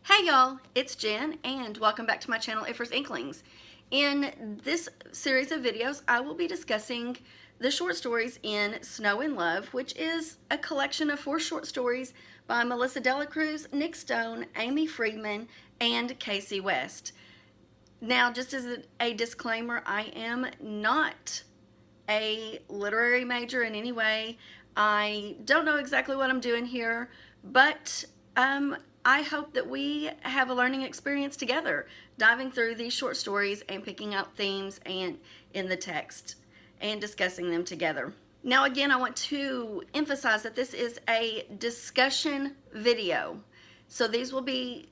Hey y'all, it's Jen and welcome back to my channel Ifers Inklings. In this series of videos, I will be discussing the short stories in Snow in Love, which is a collection of 4 short stories by Melissa Delacruz, Nick Stone, Aimee Friedman, and Casey West. Now, just as a disclaimer, I am not a literary major in any way. I don't know exactly what I'm doing here, but I hope that we have a learning experience together, diving through these short stories and picking out themes and in the text and discussing them together. Now again, I want to emphasize that this is a discussion video. So these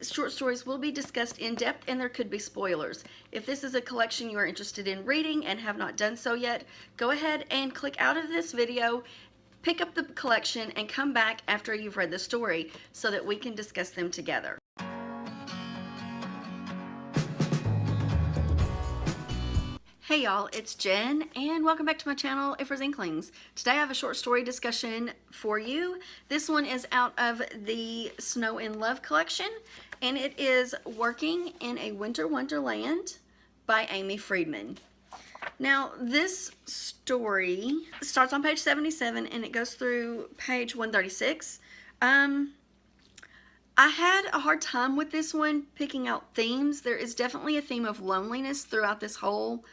short stories will be discussed in depth and there could be spoilers. If this is a collection you are interested in reading and have not done so yet, go ahead and click out of this video, pick up the collection, and come back after you've read the story so that we can discuss them together. Hey y'all, it's Jen and welcome back to my channel Ifers Inklings. Today I have a short story discussion for you. This one is out of the Snow in Love collection and it is Working in a Winter Wonderland by Aimee Friedman. Now this story starts on page 77 and it goes through page 136. I had a hard time with this one picking out themes. There is definitely a theme of loneliness throughout this whole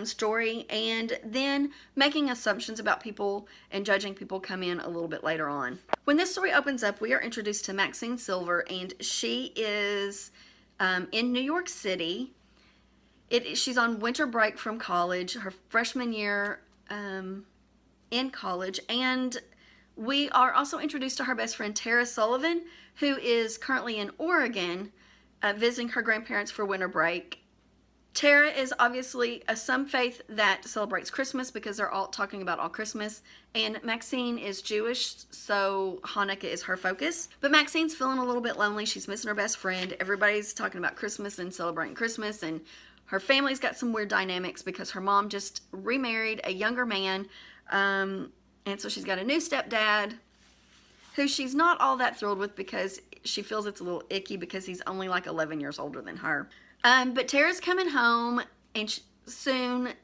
story, and then making assumptions about people and judging people come in a little bit later on. When this story opens up, we are introduced to Maxine Silver, and she is in New York City. She's on winter break from college, her freshman year in college, and we are also introduced to her best friend Tara Sullivan, who is currently in Oregon visiting her grandparents for winter break. Tara is obviously a some faith that celebrates Christmas because they're all talking about all Christmas, and Maxine is Jewish, so Hanukkah is her focus. But Maxine's feeling a little bit lonely. She's missing her best friend. Everybody's talking about Christmas and celebrating Christmas, and her family's got some weird dynamics because her mom just remarried a younger man, and so she's got a new stepdad who she's not all that thrilled with because she feels it's a little icky because he's only like 11 years older than her. But Tara's coming home and soon,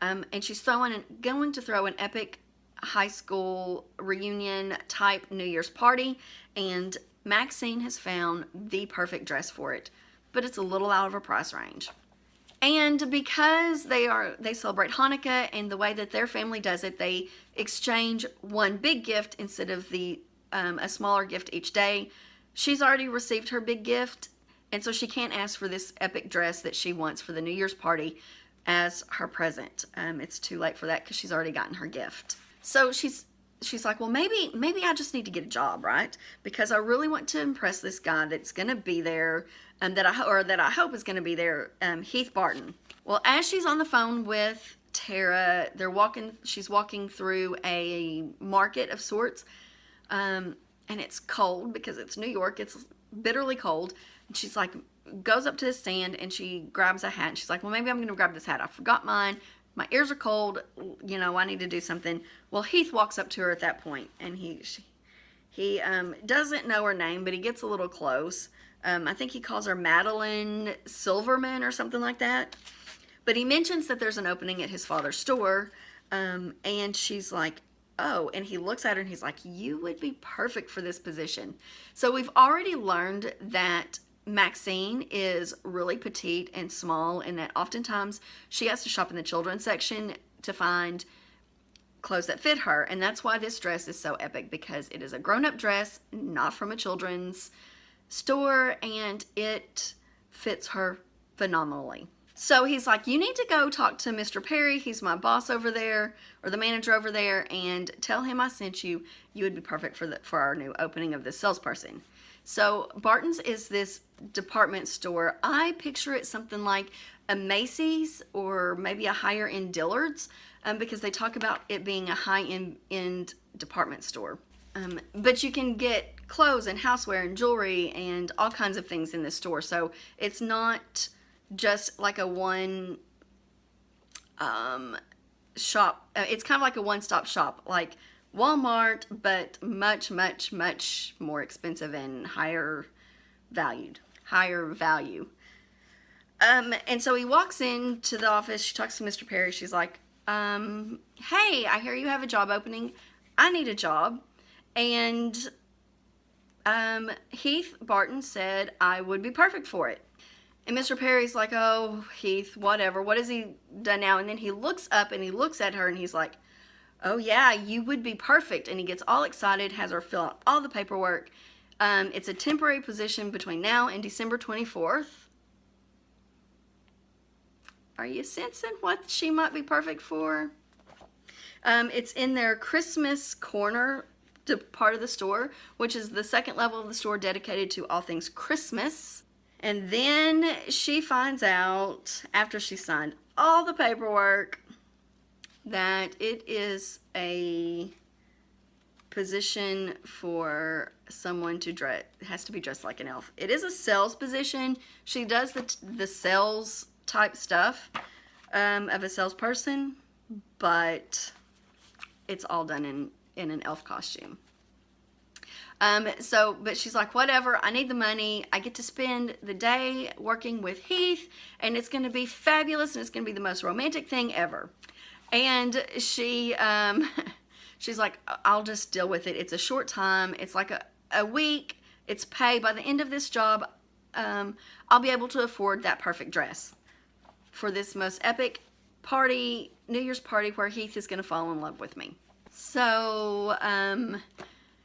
and she's going to throw an epic high school reunion type New Year's party, and Maxine has found the perfect dress for it, but it's a little out of her price range. And because they celebrate Hanukkah, and the way that their family does it, they exchange one big gift instead of a smaller gift each day. She's already received her big gift, and so she can't ask for this epic dress that she wants for the New Year's party as her present. It's too late for that because she's already gotten her gift. So she's like, well, maybe I just need to get a job, right? Because I really want to impress this guy that's going to be there, that I hope is going to be there, Heath Barton. Well, as she's on the phone with Tara, she's walking through a market of sorts, and it's cold because it's New York. It's bitterly cold. And she's like, goes up to the stand and she grabs a hat. And she's like, well, maybe I'm going to grab this hat. I forgot mine. My ears are cold. You know, I need to do something. Well, Heath walks up to her at that point, and he doesn't know her name, but he gets a little close. I think he calls her Madeline Silverman or something like that. But he mentions that there's an opening at his father's store, and she's like, oh, and he looks at her and he's like, you would be perfect for this position. So we've already learned that Maxine is really petite and small, and that oftentimes she has to shop in the children's section to find clothes that fit her, and that's why this dress is so epic, because it is a grown-up dress, not from a children's store, and it fits her phenomenally. So he's like, you need to go talk to Mr. Perry. He's my boss over there, or the manager over there, and tell him I sent you. You would be perfect for our new opening of this salesperson. So Barton's is this department store. I picture it something like a Macy's or maybe a higher end Dillard's, because they talk about it being a high-end department store. But you can get clothes and houseware and jewelry and all kinds of things in this store. So it's not just like a one shop. It's kind of like a one-stop shop, like Walmart, but much, much, much more expensive and higher valued, higher value. And so he walks into the office. She talks to Mr. Perry. She's like, hey, I hear you have a job opening. I need a job. And Heath Barton said I would be perfect for it. And Mr. Perry's like, oh, Heath, whatever. What has he done now? And then he looks up and he looks at her and he's like, oh, yeah, you would be perfect. And he gets all excited, has her fill out all the paperwork. It's a temporary position between now and December 24th. Are you sensing what she might be perfect for? It's in their Christmas corner part of the store, which is the second level of the store dedicated to all things Christmas. And then she finds out, after she signed all the paperwork, that it is a position for someone to dress, has to be dressed like an elf. It is a sales position. She does the sales type stuff of a salesperson, but it's all done in an elf costume. But she's like, whatever, I need the money. I get to spend the day working with Heath, and it's going to be fabulous, and it's going to be the most romantic thing ever. And she's like, I'll just deal with it. It's a short time. It's like a week. It's pay. By the end of this job, I'll be able to afford that perfect dress for this most epic party, New Year's party, where Heath is going to fall in love with me. So,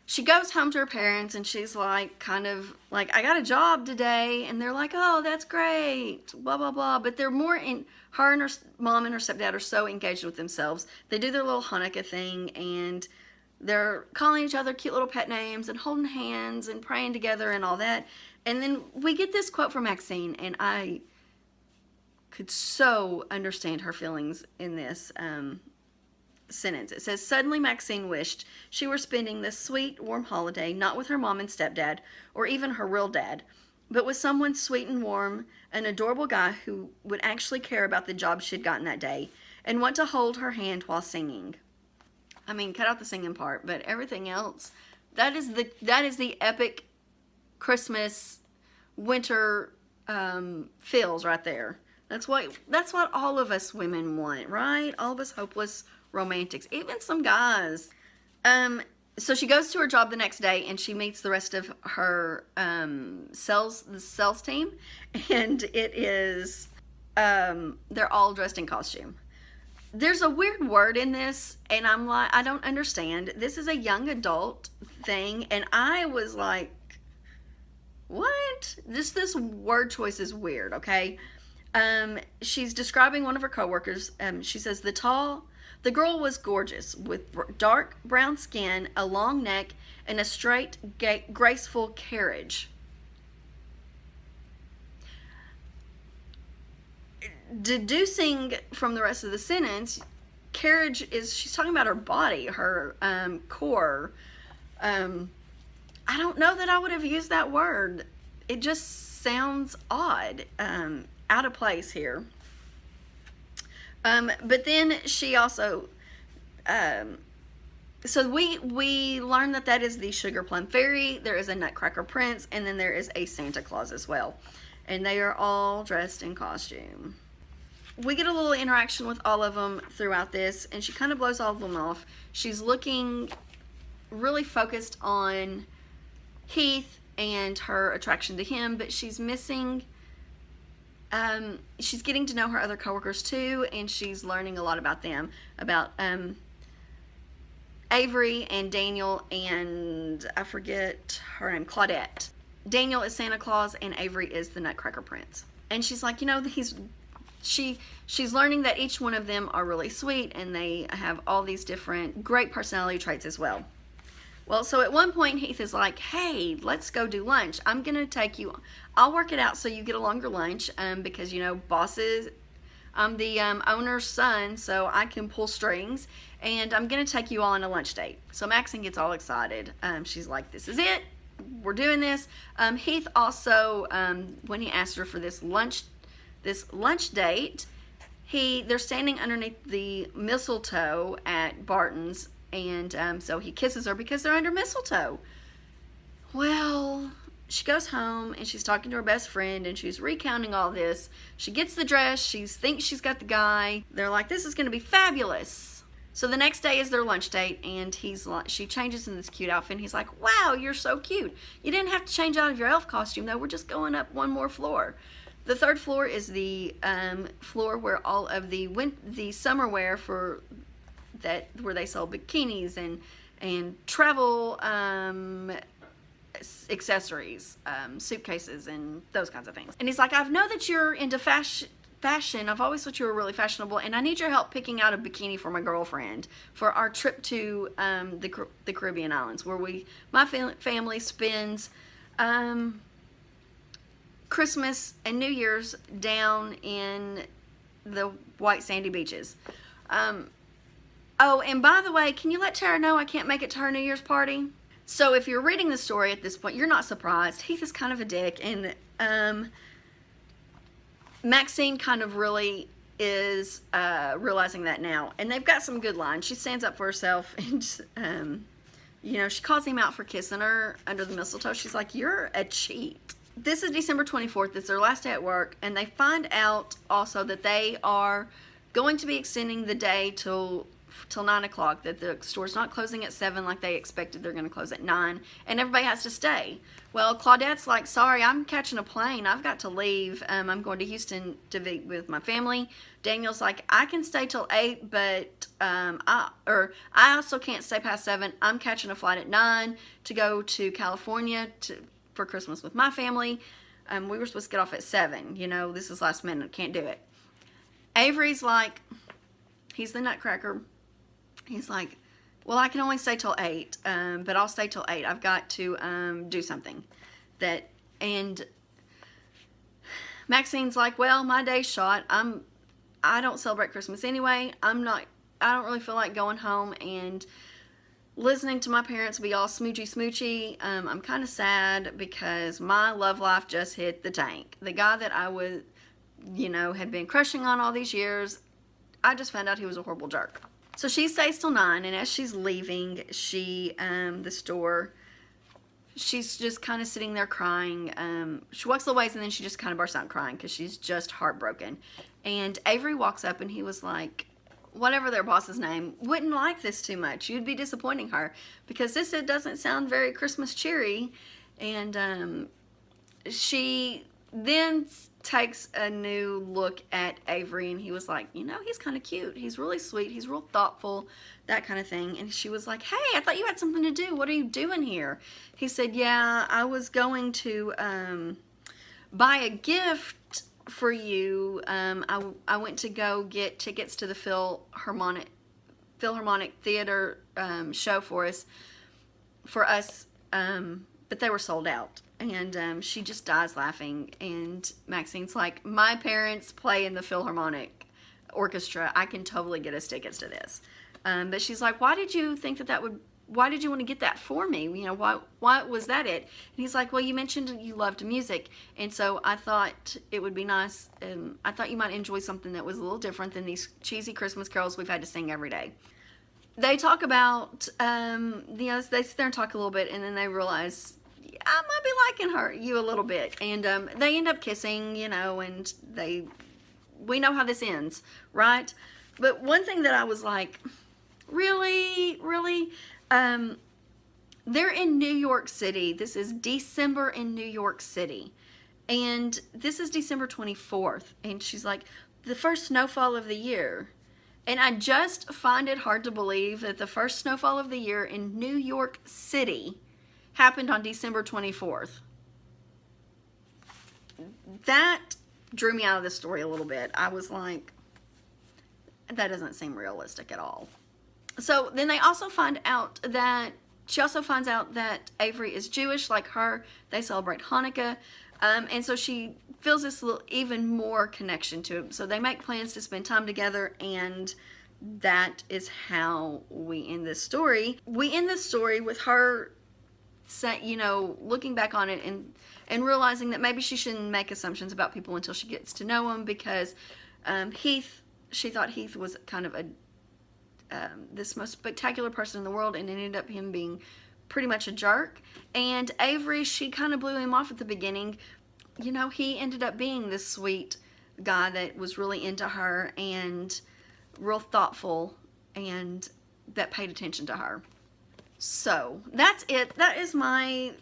she goes home to her parents and she's like, kind of like, I got a job today. And they're like, oh, that's great, blah, blah, blah. But they're more her and her mom and her stepdad are so engaged with themselves. They do their little Hanukkah thing and they're calling each other cute little pet names and holding hands and praying together and all that. And then we get this quote from Maxine, and I could so understand her feelings in this sentence. It says, suddenly Maxine wished she were spending this sweet, warm holiday not with her mom and stepdad, or even her real dad, but with someone sweet and warm, an adorable guy who would actually care about the job she'd gotten that day and want to hold her hand while singing. I mean, cut out the singing part, but everything else, that is the epic Christmas winter feels right there. That's what all of us women want, right? All of us hopeless romantics, even some guys. So she goes to her job the next day and she meets the rest of her sales team, and it is they're all dressed in costume. There's a weird word in this, and I'm like, I don't understand. This is a young adult thing, and I was like, what? This word choice is weird, okay? She's describing one of her coworkers. She says, the girl was gorgeous with dark brown skin, a long neck, and a straight, graceful carriage. Deducing from the rest of the sentence, carriage is, she's talking about her body, her core. I don't know that I would have used that word. It just sounds odd. Out of place here. But then she also, so we learned that is the Sugar Plum Fairy. There is a Nutcracker Prince, and then there is a Santa Claus as well. And they are all dressed in costume. We get a little interaction with all of them throughout this, and she kind of blows all of them off. She's looking really focused on Heath and her attraction to him, but she's missing, she's getting to know her other coworkers too, and she's learning a lot about them, about Avery and Daniel, and I forget her name, Claudette. Daniel is Santa Claus and Avery is the Nutcracker Prince. And she's like, you know, she's learning that each one of them are really sweet, and they have all these different great personality traits as well. Well, so at one point Heath is like, hey, let's go do lunch. I'm going to take you, I'll work it out so you get a longer lunch, because, you know, bosses, I'm the owner's son, so I can pull strings, and I'm going to take you all on a lunch date. So Maxine gets all excited. She's like, this is it. We're doing this. Heath also, when he asked her for this lunch date, they're standing underneath the mistletoe at Barton's, and so he kisses her because they're under mistletoe. Well, she goes home and she's talking to her best friend and she's recounting all this. She gets the dress. She thinks she's got the guy. They're like, this is going to be fabulous. So the next day is their lunch date, and she changes in this cute outfit, and he's like, wow, you're so cute. You didn't have to change out of your elf costume, though. We're just going up one more floor. The third floor is the floor where all of the summer wear for that, where they sell bikinis and travel accessories, suitcases, and those kinds of things. And he's like, I know that you're into fashion. I've always thought you were really fashionable, and I need your help picking out a bikini for my girlfriend for our trip to the Caribbean islands, where my family spends Christmas and New Year's down in the white sandy beaches. Oh, and by the way, can you let Tara know I can't make it to her New Year's party? So if you're reading the story at this point, you're not surprised. Heath is kind of a dick, and Maxine kind of really is realizing that now. And they've got some good lines. She stands up for herself, and you know, she calls him out for kissing her under the mistletoe. She's like, you're a cheat. This is December 24th. It's their last day at work, and they find out also that they are going to be extending the day till 9 o'clock, that the store's not closing at 7 like they expected. They're going to close at 9, and everybody has to stay. Well, Claudette's like, sorry, I'm catching a plane. I've got to leave. I'm going to Houston to be with my family. Daniel's like, I can stay till 8, but I also can't stay past 7. I'm catching a flight at 9 to go to California for Christmas with my family. We were supposed to get off at 7. You know, this is last minute. Can't do it. Avery's like, he's the nutcracker. He's like, well, I can only stay till 8, but I'll stay till 8. I've got to do something. And Maxine's like, well, my day's shot. I don't celebrate Christmas anyway. I don't really feel like going home and listening to my parents be all smoochy. I'm kind of sad because my love life just hit the tank. The guy that I was, had been crushing on all these years, I just found out he was a horrible jerk. So she stays till 9, and as she's leaving the store, she's just kind of sitting there crying. She walks a little ways, and then she just kind of bursts out crying because she's just heartbroken. And Avery walks up, and he was like, whatever their boss's name, wouldn't like this too much. You'd be disappointing her because it doesn't sound very Christmas cheery. And she then takes a new look at Avery, and he was like, he's kind of cute. He's really sweet. He's real thoughtful, that kind of thing. And she was like, hey, I thought you had something to do. What are you doing here? He said, yeah, I was going to buy a gift for you. I went to go get tickets to the Philharmonic Theater show for us, but they were sold out. And she just dies laughing, and Maxine's like, my parents play in the Philharmonic Orchestra. I can totally get us tickets to this. But she's like, why did you think why did you want to get that for me? Why was that it? And he's like, well, you mentioned you loved music, and so I thought it would be nice. I thought you might enjoy something that was a little different than these cheesy Christmas carols we've had to sing every day. They talk about, they sit there and talk a little bit, and then they realize, I might be liking you a little bit. And they end up kissing, and we know how this ends, right? But one thing that I was like, really? They're in New York City. This is December in New York City. And this is December 24th. And she's like, the first snowfall of the year. And I just find it hard to believe that the first snowfall of the year in New York City happened on December 24th. That drew me out of the story a little bit. I was like, that doesn't seem realistic at all. So then she also finds out that Avery is Jewish like her. They celebrate Hanukkah. And so she feels this little even more connection to him. So they make plans to spend time together, and that is how we end this story. We end this story with her looking back on it and realizing that maybe she shouldn't make assumptions about people until she gets to know them, because she thought Heath was kind of this most spectacular person in the world, and it ended up him being pretty much a jerk. And Avery, she kind of blew him off at the beginning. You know, he ended up being this sweet guy that was really into her and real thoughtful and that paid attention to her. So that's it. That is my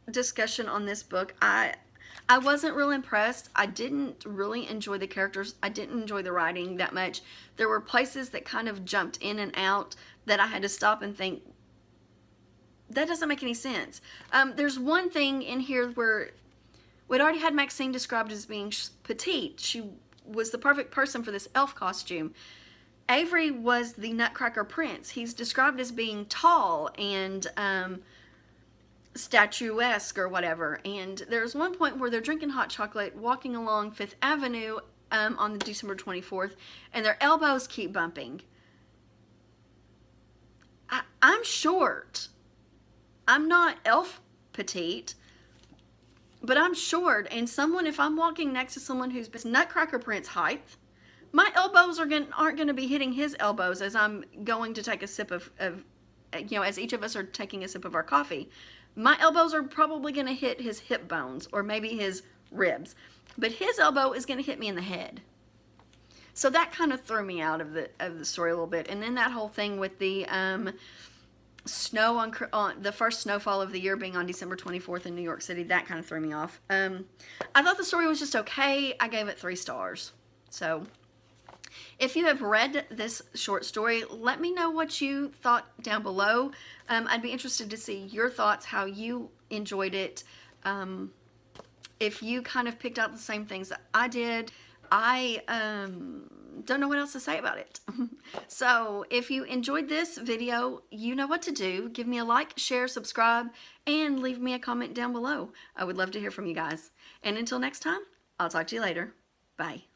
discussion on this book. I wasn't real impressed. I didn't really enjoy the characters. I didn't enjoy the writing that much. There were places that kind of jumped in and out that I had to stop and think, that doesn't make any sense. There's one thing in here where we'd already had Maxine described as being petite. She was the perfect person for this elf costume. Avery was the Nutcracker Prince. He's described as being tall and statuesque or whatever. And there's one point where they're drinking hot chocolate, walking along Fifth Avenue on December 24th, and their elbows keep bumping. I'm short. I'm not elf petite, but I'm short, and if I'm walking next to someone who's Nutcracker Prince height, my elbows aren't going to be hitting his elbows as I'm going to take a sip of, as each of us are taking a sip of our coffee. My elbows are probably going to hit his hip bones or maybe his ribs, but his elbow is going to hit me in the head. So that kind of threw me out of the story a little bit. And then that whole thing with the snow on the first snowfall of the year being on December 24th in New York City, that kind of threw me off. I thought the story was just okay. I gave it 3 stars. So if you have read this short story, let me know what you thought down below. I'd be interested to see your thoughts, how you enjoyed it. If you kind of picked out the same things that I did. I don't know what else to say about it. So if you enjoyed this video, you know what to do. Give me a like, share, subscribe, and leave me a comment down below. I would love to hear from you guys. And until next time, I'll talk to you later. Bye.